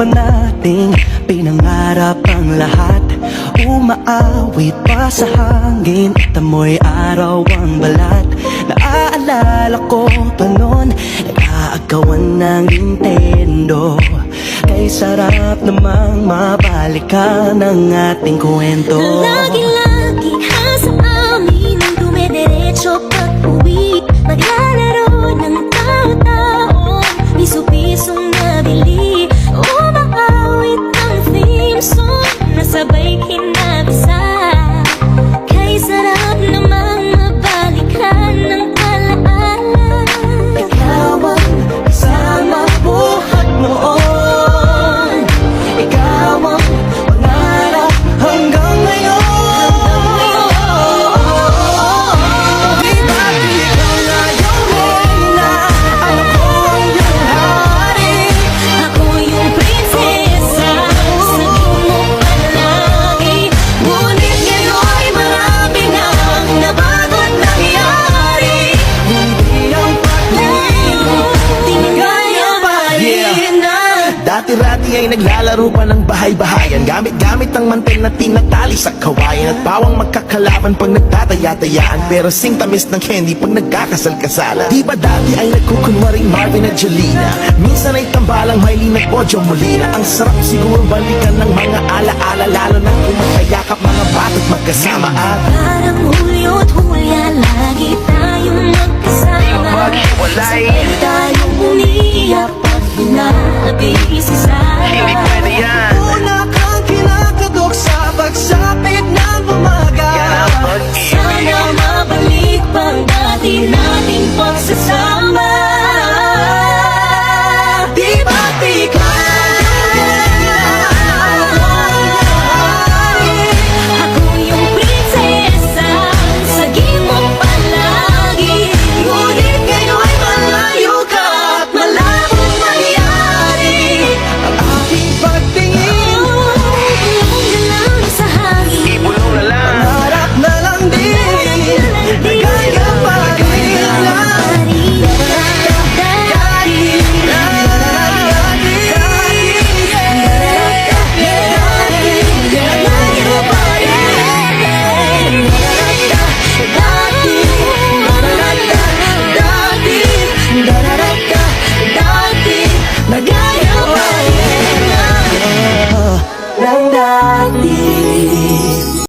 pa nating pinangarap ang lahat. Umaawit pa sa hangin at amoy araw ang balat. Naaalala ko pa noon, nag-aagawan ng Nintendo. Kay sarap namang mabalikan ang ating kwento. Lagi-lagi ka sa amin ang dumidiretso pag-uwi. Maglalaro ng tao-tao, piso-pisong nabili. Umaawit ang theme song, nasabay kinabasa. Kay sarap namang mabalikan ng alaala. Ikaw ang kasama buhat noon. Ikaw ang pangarap hanggang ngayon. Di ba't ikaw na yung reyna, ako ang iyong hari. Ako yung prinsesa, sagot mo palagi. Ngunit ngayon'y marami nang nabago't nangyari. Hindi ang pag-ibig Di kaya pa rin na. Dati-rati ay naglalaro pa ng bahay-bahayan, gamit-gamit ang mantel na tinatali sa kawayan. At bawang magkakalaban pag nagtataya-tayaan, pero sing tamis ng candy pag nagkakasal-kasalan. Di ba dati ay nagkukunwaring Marvin at Jolina, minsan ay tambalang Mylene at Ojo Molina. Ang sarap siguro balikan ng mga alaala, lalo na kung